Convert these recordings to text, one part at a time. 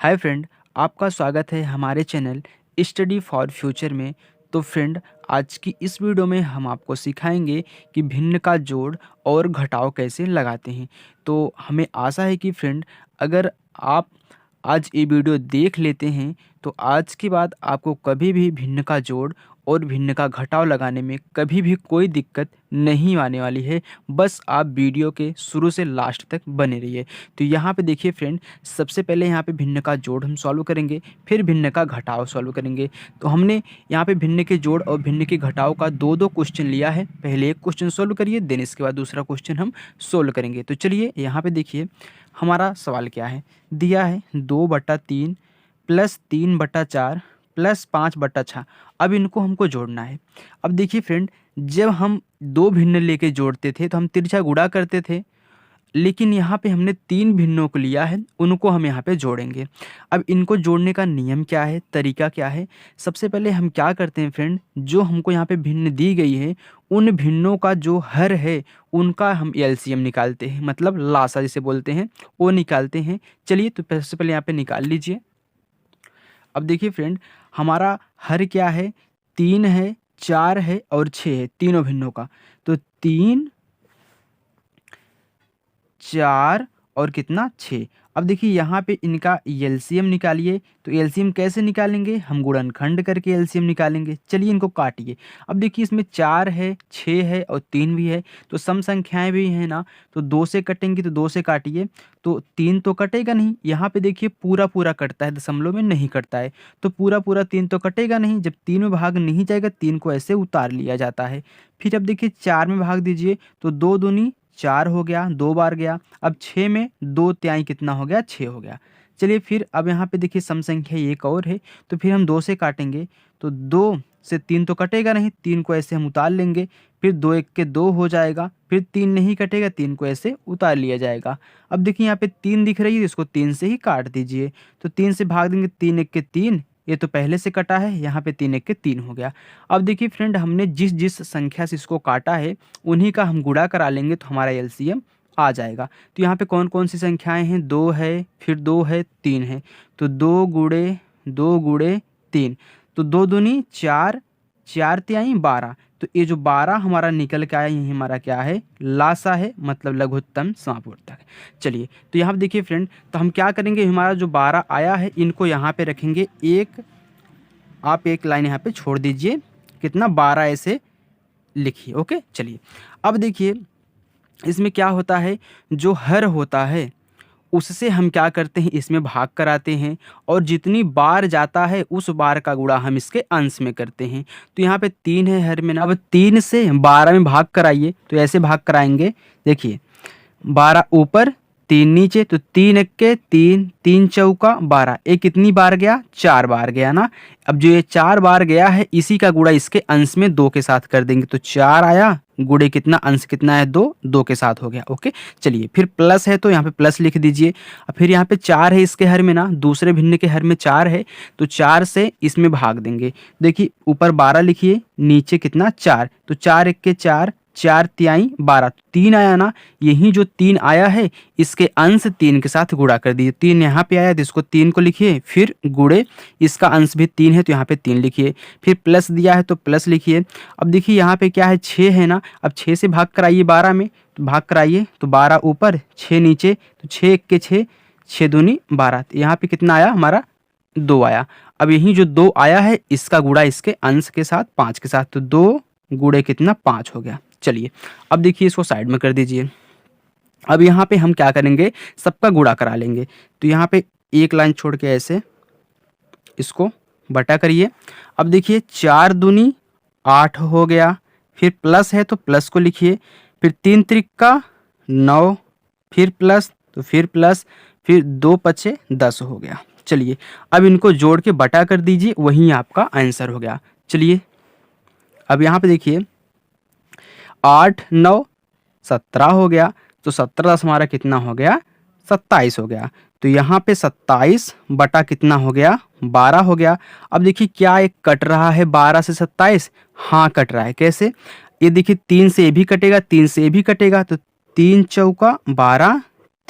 Hi friend, आपका स्वागत है हमारे चैनल स्टडी फॉर फ्यूचर में। तो फ्रेंड, आज की इस वीडियो में हम आपको सिखाएंगे कि भिन्न का जोड़ और घटाव कैसे लगाते हैं। तो हमें आशा है कि फ्रेंड, अगर आप आज ये वीडियो देख लेते हैं तो आज के बाद आपको कभी भी भिन्न का जोड़ और भिन्न का घटाव लगाने में कभी भी कोई दिक्कत नहीं आने वाली है। बस आप वीडियो के शुरू से लास्ट तक बने रहिए। तो यहाँ पे देखिए फ्रेंड, सबसे पहले यहाँ पे भिन्न का जोड़ हम सॉल्व करेंगे, फिर भिन्न का घटाव सॉल्व करेंगे। तो हमने यहाँ पे भिन्न के जोड़ और भिन्न के घटाव का दो दो क्वेश्चन लिया है। पहले एक क्वेश्चन सॉल्व करिए, देन इसके बाद दूसरा क्वेश्चन हम सॉल्व करेंगे। तो चलिए यहाँ पे देखिए हमारा सवाल क्या है। दिया है 2/3 प्लस 3/4 प्लस 5/6। अब इनको हमको जोड़ना है। अब देखिए फ्रेंड, जब हम दो भिन्न लेके जोड़ते थे तो हम तिरछा गुणा करते थे, लेकिन यहाँ पे हमने तीन भिन्नों को लिया है, उनको हम यहाँ पे जोड़ेंगे। अब इनको जोड़ने का नियम क्या है, तरीका क्या है। सबसे पहले हम क्या करते हैं फ्रेंड, जो हमको यहाँ पे भिन्न दी गई है उन भिन्नों का जो हर है उनका हम एलसीएम निकालते हैं, मतलब लासा जिसे बोलते हैं वो निकालते हैं। चलिए तो सबसे पहले यहाँ पे निकाल लीजिए। अब देखिए फ्रेंड, हमारा हर क्या है, 3 है, 4 है और 6 है, तीनों भिन्नों का। तो 3, 4 और कितना 6। अब देखिए यहाँ पे इनका एलसीएम निकालिए। तो एलसीएम कैसे निकालेंगे, हम गुणनखंड करके एलसीएम निकालेंगे। चलिए इनको काटिए। अब देखिए इसमें 4 है, 6 है और 3 भी है, तो सम संख्याएं भी हैं ना, तो 2 से कटेंगी तो 2 से काटिए। तो 3 तो कटेगा नहीं, यहाँ पे देखिए पूरा पूरा कटता है, दशमलव में नहीं कटता है। तो पूरा पूरा 3 तो कटेगा नहीं, जब 3 में भाग नहीं जाएगा 3 को ऐसे उतार लिया जाता है। फिर अब देखिए 4 में भाग दीजिए, तो 2 दूनी 4 हो गया, 2 बार गया। अब 6 में 2 तिहाई कितना हो गया, 6 हो गया। चलिए फिर अब यहाँ पे देखिए सम संख्या एक और है, तो फिर हम 2 से काटेंगे। तो 2 से 3 तो कटेगा नहीं, 3 को ऐसे हम उतार लेंगे। फिर 2 एक के 2 हो जाएगा, फिर 3 नहीं कटेगा, 3 को ऐसे उतार लिया जाएगा। अब देखिए यहाँ पे 3 दिख रही है, इसको 3 से ही काट दीजिए। तो 3 से भाग देंगे, 3 एक के 3, ये तो पहले से कटा है, यहाँ पे 3 एक के 3 हो गया। अब देखिए फ्रेंड, हमने जिस जिस संख्या से इसको काटा है उन्हीं का हम गुणा करा लेंगे तो हमारा एलसीएम आ जाएगा। तो यहाँ पे कौन कौन सी संख्याएं हैं, 2 है, फिर 2 है, 3 है। तो 2 गुणे 3, तो 2 दूनी 4, 4 तिहाई 12। तो ये जो 12 हमारा निकल के आया, यही हमारा क्या है, लासा है, मतलब लघुत्तम समापूर्तक है। चलिए तो यहाँ पे देखिए फ्रेंड, तो हम क्या करेंगे, हमारा जो 12 आया है इनको यहाँ पे रखेंगे। आप एक लाइन यहाँ पे छोड़ दीजिए, कितना 12 ऐसे लिखिए। ओके, चलिए अब देखिए इसमें क्या होता है, जो हर होता है उससे हम क्या करते हैं, इसमें भाग कराते हैं, और जितनी बार जाता है उस बार का गुणा हम इसके अंश में करते हैं। तो यहाँ पे 3 है हर में ना, अब 3 से 12 में भाग कराइए। तो ऐसे भाग कराएंगे, देखिए 12 ऊपर 3 नीचे, तो 3 एक के 3, 3 चौका 12, ये कितनी बार गया, 4 बार गया ना। अब जो ये 4 बार गया है इसी का गुणा इसके अंश में 2 के साथ कर देंगे। तो 4 आया, गुणे कितना, अंश कितना है 2, 2 के साथ हो गया। ओके, चलिए फिर प्लस है तो यहाँ पे प्लस लिख दीजिए। अब फिर यहाँ पे 4 है इसके हर में ना, दूसरे भिन्न के हर में 4 है, तो 4 से इसमें भाग देंगे। देखिए ऊपर 12 लिखिए, नीचे कितना 4, तो 4 एक के 4, 4 तिहाई 12, 3 आया ना। यही जो 3 आया है इसके अंश 3 के साथ गुणा कर दीजिए। 3 यहाँ पे आया तो इसको 3 को लिखिए, फिर गुणे इसका अंश भी 3 है तो यहाँ पे 3 लिखिए, फिर प्लस दिया है तो प्लस लिखिए। अब देखिए यहाँ पे क्या है, 6 है ना। अब 6 से भाग कराइए 12 में, तो भाग कराइए, तो 12 ऊपर 6 नीचे, तो 6 एक के 6, 6 दूनी 12, तो यहाँ पे कितना आया हमारा, 2 आया। अब यही जो 2 आया है इसका गुणा इसके अंश के साथ 5 के साथ, तो 2 गुणे कितना 5 हो गया। चलिए अब देखिए इसको साइड में कर दीजिए। अब यहाँ पे हम क्या करेंगे, सबका गुणा करा लेंगे। तो यहाँ पे एक लाइन छोड़ के ऐसे इसको बटा करिए। अब देखिए 4 दूनी 8 हो गया, फिर प्लस है तो प्लस को लिखिए, फिर 3 त्रिका 9, फिर प्लस, तो फिर प्लस, फिर 2 पचे 10 हो गया। चलिए अब इनको जोड़ के बटा कर दीजिए, वही आपका आंसर हो गया। चलिए अब यहाँ पे देखिए 8 9 17 हो गया, तो 17 10 हमारा कितना हो गया, 27 हो गया। तो यहाँ पे 27 बटा कितना हो गया, 12 हो गया। अब देखिए क्या एक कट रहा है 12 से 27, हाँ कट रहा है। कैसे, ये देखिए 3 से ये भी कटेगा, 3 से ये भी कटेगा, तो 3 चौका 12,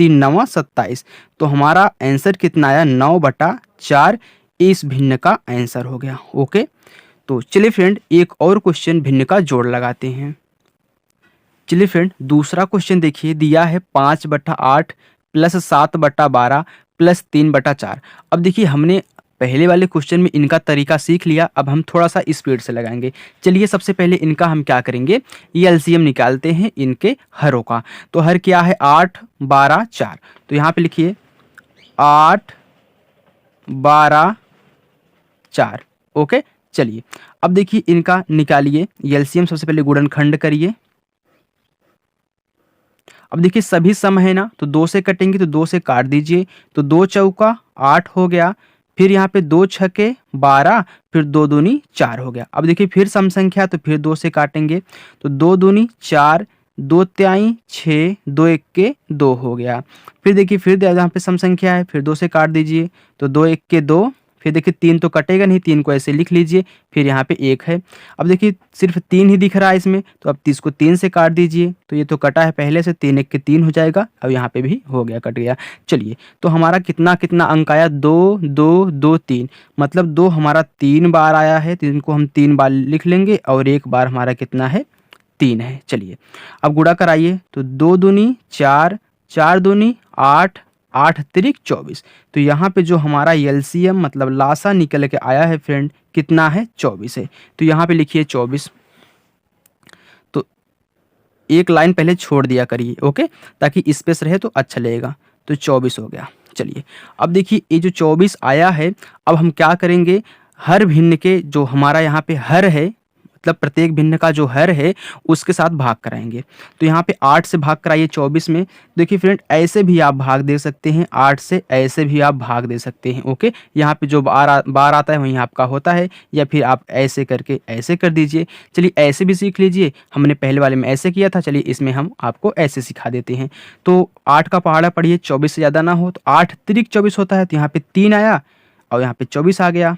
3 9 27। तो हमारा आंसर कितना आया 9/4 इस भिन्न का आंसर हो गया। ओके, तो चलिए फ्रेंड एक और क्वेश्चन भिन्न का जोड़ लगाते हैं। चलिए फ्रेंड दूसरा क्वेश्चन देखिए, दिया है 5/8 प्लस 7/12 प्लस 3/4। अब देखिए हमने पहले वाले क्वेश्चन में इनका तरीका सीख लिया, अब हम थोड़ा सा स्पीड से लगाएंगे। चलिए सबसे पहले इनका हम क्या करेंगे, ये एलसीएम निकालते हैं इनके हरों का। तो हर क्या है 8 12 4, तो यहाँ पे लिखिए 8 12 4। ओके, चलिए अब देखिए इनका निकालिए एलसीएम। सबसे पहले गुणनखंड करिए। अब देखिए सभी सम है ना, तो 2 से कटेंगे तो 2 से काट दीजिए, तो 2 चौका 8 हो गया। फिर यहाँ पे 2 छके 12, फिर 2 दूनी 4 हो गया। अब देखिए फिर सम संख्या, तो फिर 2 से काटेंगे, तो 2 दूनी 4, 2 त्याई 6, 2 एक के 2 हो गया। फिर देखिए फिर यहाँ पे सम संख्या है, फिर 2 से काट दीजिए, तो 2 एक के 2, फिर देखिए 3 तो कटेगा नहीं, 3 को ऐसे लिख लीजिए, फिर यहाँ पे 1 है। अब देखिए सिर्फ 3 ही दिख रहा है इसमें, तो अब 30 को 3 से काट दीजिए, तो ये तो कटा है पहले से, 3 एक के 3 हो जाएगा। अब यहाँ पे भी हो गया, कट गया। चलिए तो हमारा कितना कितना अंक आया, 2 2 2 3, मतलब 2 हमारा 3 बार आया है, तो इनको हम 3 बार लिख लेंगे, और 1 बार हमारा कितना है 3 है। चलिए अब गुणा कराइए, तो 2 दूनी 4, 4 दूनी 8, 8 तिरिक 24। तो यहाँ पे जो हमारा एलसीएम मतलब लासा निकल के आया है फ्रेंड, कितना है 24 है। तो यहाँ पे लिखिए 24, तो एक लाइन पहले छोड़ दिया करिए, ओके, ताकि स्पेस रहे तो अच्छा लगेगा। तो 24 हो गया। चलिए अब देखिए ये जो 24 आया है, अब हम क्या करेंगे, हर भिन्न के जो हमारा यहाँ पे हर है, मतलब प्रत्येक भिन्न का जो हर है उसके साथ भाग कराएंगे। तो यहाँ पे 8 से भाग कराइए 24 में। देखिए फ्रेंड ऐसे भी आप भाग दे सकते हैं, 8 से ऐसे भी आप भाग दे सकते हैं। ओके, यहाँ पे जो बार आता है वहीं आपका होता है, या फिर आप ऐसे करके ऐसे कर दीजिए। चलिए ऐसे भी सीख लीजिए, हमने पहले वाले में ऐसे किया था, चलिए इसमें हम आपको ऐसे सिखा देते हैं। तो 8 का पहाड़ा पढ़िए, 24 से ज़्यादा ना हो, तो 8 तिरिक 24 होता है, तो यहाँ पे 3 आया और यहाँ पे 24 आ गया।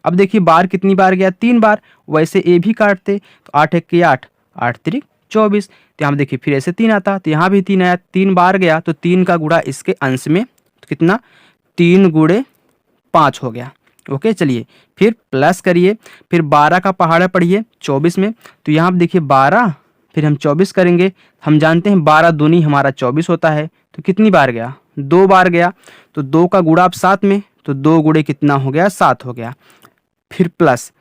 अब देखिए बार कितनी बार गया, 3 बार, वैसे ए भी काटते, तो 8 एक के 8, 8 तिरिक 24। तो यहाँ देखिए फिर ऐसे 3 आता, तो यहाँ भी 3 आया, 3 बार गया, तो 3 का गुणा इसके अंश में, तो कितना 3 गुणे 5 हो गया। ओके, चलिए फिर प्लस करिए, फिर 12 का पहाड़ा पढ़िए 24 में। तो यहाँ देखिए 12, फिर हम 24 करेंगे। हम जानते हैं 12 दूनी हमारा 24 होता है, तो कितनी बार गया, 2 बार गया। तो 2 का गुणा अब 7 में, तो 2 गुणे कितना हो गया, 7 हो गया। फिर प्लस,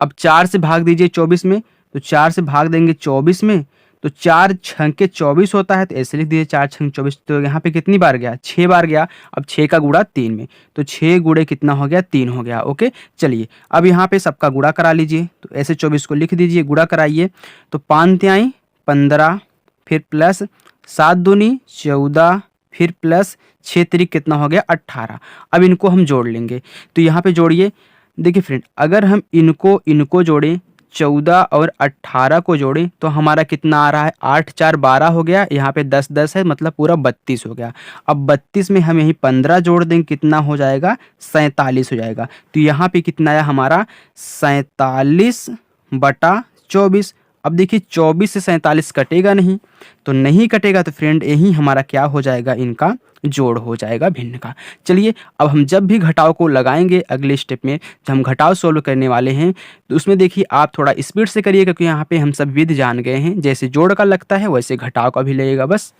अब 4 से भाग दीजिए 24 में, तो 4 से भाग देंगे 24 में, तो 4 छंके 24 होता है, तो ऐसे लिख दीजिए 4 छंक 24। तो यहाँ पे कितनी बार गया, 6 बार गया। अब 6 का गुणा 3 में, तो 6 गुणे कितना हो गया, 3 हो गया। ओके, चलिए अब यहाँ पे सबका गुणा करा लीजिए, तो ऐसे 24 को लिख दीजिए, गुणा कराइए। तो 5 त्याई 15, फिर प्लस 7 दूनी 14, फिर प्लस 6 तिरिक कितना हो गया 18। अब इनको हम जोड़ लेंगे, तो यहाँ पे जोड़िए। देखिए फ्रेंड अगर हम इनको जोड़ें, 14 और 18 को जोड़ें, तो हमारा कितना आ रहा है, 8 4 12 हो गया, यहाँ पे 10 10 है, मतलब पूरा 32 हो गया। अब 32 में हम यही 15 जोड़ देंगे, कितना हो जाएगा 47 हो जाएगा। तो यहाँ पे कितना आया हमारा 47/24। अब देखिए 24 से 47 कटेगा नहीं, तो नहीं कटेगा, तो फ्रेंड यही हमारा क्या हो जाएगा, इनका जोड़ हो जाएगा भिन्न का। चलिए अब हम जब भी घटाव को लगाएंगे अगले स्टेप में, जब हम घटाव सोल्व करने वाले हैं, तो उसमें देखिए आप थोड़ा स्पीड से करिए, क्योंकि यहाँ पे हम सब विधि जान गए हैं, जैसे जोड़ का लगता है वैसे घटाव का भी लगेगा बस।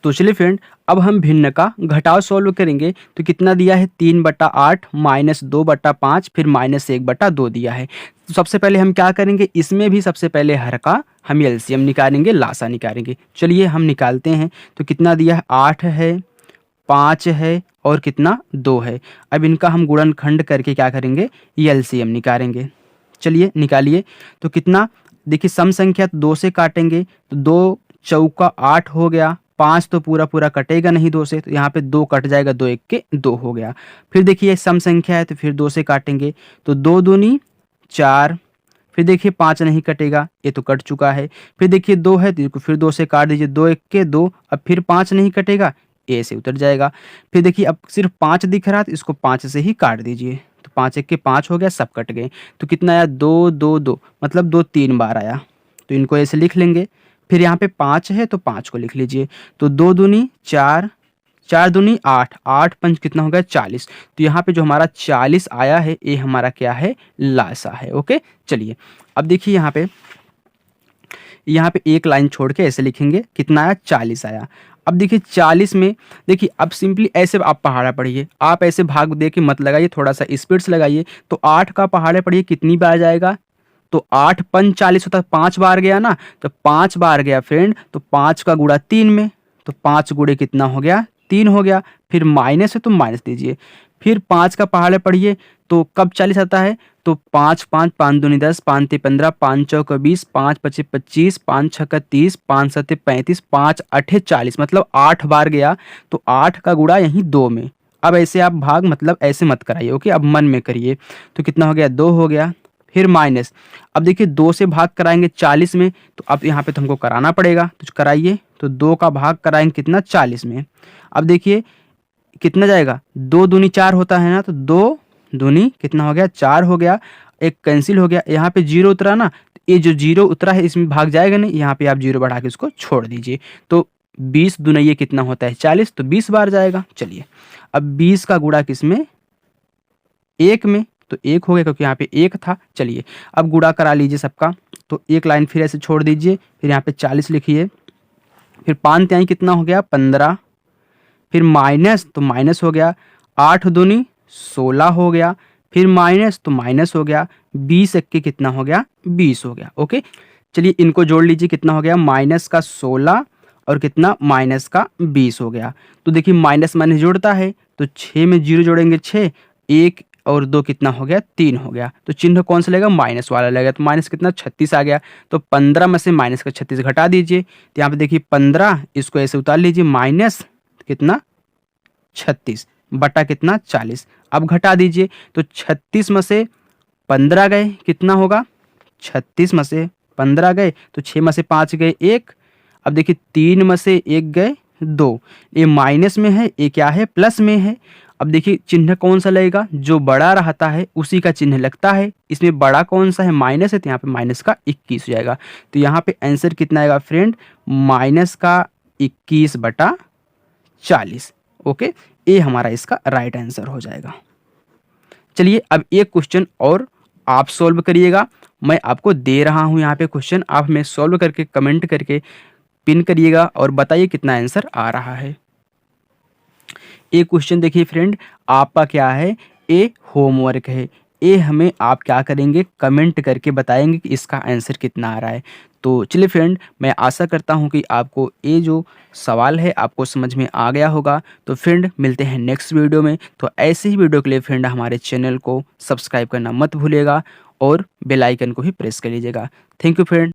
तो चलिए फ्रेंड अब हम भिन्न का घटाव सॉल्व करेंगे। तो कितना दिया है 3/8 माइनस 2/5, फिर माइनस 1/2 दिया है। तो सबसे पहले हम क्या करेंगे, इसमें भी सबसे पहले हर का हम एलसीएम निकालेंगे, लासा निकालेंगे। चलिए हम निकालते हैं। तो कितना दिया है, 8 है, 5 है और कितना 2 है। अब इनका हम गुणनखंड करके क्या करेंगे, एलसीएम निकालेंगे। चलिए निकालिए। तो कितना, देखिए सम संख्या 2 से काटेंगे, तो 2 चौका 8 हो गया, 5 तो पूरा पूरा कटेगा नहीं 2 से, तो यहाँ पे 2 कट जाएगा, 2 एक के 2 हो गया। फिर देखिए सम संख्या है, तो फिर 2 से काटेंगे, तो 2 दूनी 4, फिर देखिए 5 नहीं कटेगा, ये तो कट चुका है। फिर देखिए 2 है, तो फिर 2 से काट दीजिए, 2 एक के 2, अब फिर 5 नहीं कटेगा, ए से उतर जाएगा। फिर देखिए अब सिर्फ 5 दिख रहा, तो इसको 5 से ही काट दीजिए, तो 5 एक के 5 हो गया, सब कट गए। तो कितना आया, 2 2 2, मतलब 2 3 बार आया, तो इनको ऐसे लिख लेंगे। फिर यहाँ पे 5 है तो 5 को लिख लीजिए। तो 2 दूनी 4, 4 दूनी 8, 8 पंच कितना हो गया 40। तो यहाँ पे जो हमारा 40 आया है ये हमारा क्या है, लासा है। ओके, चलिए अब देखिए यहाँ पे एक लाइन छोड़ के ऐसे लिखेंगे, कितना आया 40 आया। अब देखिए 40 में देखिए अब सिंपली ऐसे आप पहाड़ा पढ़िए, आप ऐसे भाग दे के मत लगाइए, थोड़ा सा स्पीड से लगाइए। तो 8 का पहाड़ा पढ़िए कितनी बार जाएगा, तो 8 पंच 40 होता है, 5 बार गया ना, तो 5 बार गया फ्रेंड, तो 5 का गुणा 3 में, तो 5 गुणे कितना हो गया 3 हो गया। फिर माइनस है तो माइनस दीजिए। फिर 5 का पहाड़ा पढ़िए तो कब 40 आता है, तो 5 5 5 दूनी 10, 5 ते 15, 5 चौका 20, 5 पचे 25, 5 छक्का 30, 5 सत्ते 35, 5 अठे 40, मतलब 8 बार गया। तो 8 का गुणा यहीं 2 में। अब ऐसे आप भाग मतलब ऐसे मत कराइए, ओके, अब मन में करिए। तो कितना हो गया 2 हो गया। फिर माइनस, अब देखिए 2 से भाग कराएंगे 40 में, तो अब यहाँ पे तो हमको कराना पड़ेगा, तो कराइए। तो 2 का भाग कराएंगे कितना 40 में। अब देखिए कितना जाएगा, 2 दूनी 4 होता है ना, तो 2 दूनी कितना हो गया 4 हो गया। एक कैंसिल हो गया, यहाँ पे 0 उतरा ना, ये जो 0 उतरा है इसमें भाग जाएगा नहीं, यहाँ पे आप 0 बढ़ा के उसको छोड़ दीजिए। तो 20 दूनी ये कितना होता है 40, तो 20 बार जाएगा। चलिए अब 20 का गुणा किसमें, 1 में, तो 1 हो गया क्योंकि यहाँ पे 1 था। चलिए अब गुणा करा लीजिए सबका। तो एक लाइन फिर ऐसे छोड़ दीजिए, फिर यहाँ पे 40 लिखिए। फिर 5 त्याई कितना हो गया 15। फिर माइनस, तो माइनस हो गया, 8 दूनी 16 हो गया। फिर माइनस, तो माइनस हो गया, 20 एक्के कितना हो गया 20 हो गया। ओके, चलिए इनको जोड़ लीजिए, कितना हो गया माइनस का 16 और कितना माइनस का 20 हो गया। तो देखिए माइनस माइनस जोड़ता है, तो 6 में 0 जोड़ेंगे 6, 1 और 2 कितना हो गया 3 हो गया। तो चिन्ह कौन सा लगेगा, माइनस वाला लगेगा। तो माइनस कितना 36 आ गया। तो 15 में से माइनस का 36 घटा दीजिए। तो यहाँ पे देखिए 15, इसको ऐसे उतार लीजिए, माइनस कितना 36 बटा कितना 40। अब घटा दीजिए, तो 36 में से 15 गए कितना होगा, 36 में से 15 गए तो 6 में से 5 गए 1। अब देखिए 3 में से 1 गए 2, ये माइनस में है, ये क्या है प्लस में है। अब देखिए चिन्ह कौन सा लगेगा, जो बड़ा रहता है उसी का चिन्ह लगता है। इसमें बड़ा कौन सा है, माइनस है, तो यहाँ पे माइनस का 21 हो जाएगा। तो यहाँ पे आंसर कितना आएगा फ्रेंड, माइनस का 21 बटा 40। ओके, ये हमारा इसका राइट आंसर हो जाएगा। चलिए अब एक क्वेश्चन और आप सॉल्व करिएगा, मैं आपको दे रहा हूं यहाँ पे क्वेश्चन, आप हमें सॉल्व करके कमेंट करके पिन करिएगा और बताइए कितना आंसर आ रहा है। एक क्वेश्चन देखिए फ्रेंड, आपका क्या है, ये होमवर्क है। ये हमें आप क्या करेंगे, कमेंट करके बताएंगे कि इसका आंसर कितना आ रहा है। तो चलिए फ्रेंड, मैं आशा करता हूँ कि आपको ये जो सवाल है आपको समझ में आ गया होगा। तो फ्रेंड मिलते हैं नेक्स्ट वीडियो में। तो ऐसे ही वीडियो के लिए फ्रेंड हमारे चैनल को सब्सक्राइब करना मत भूलिएगा और बेल आइकन को भी प्रेस कर लीजिएगा। Thank you friend.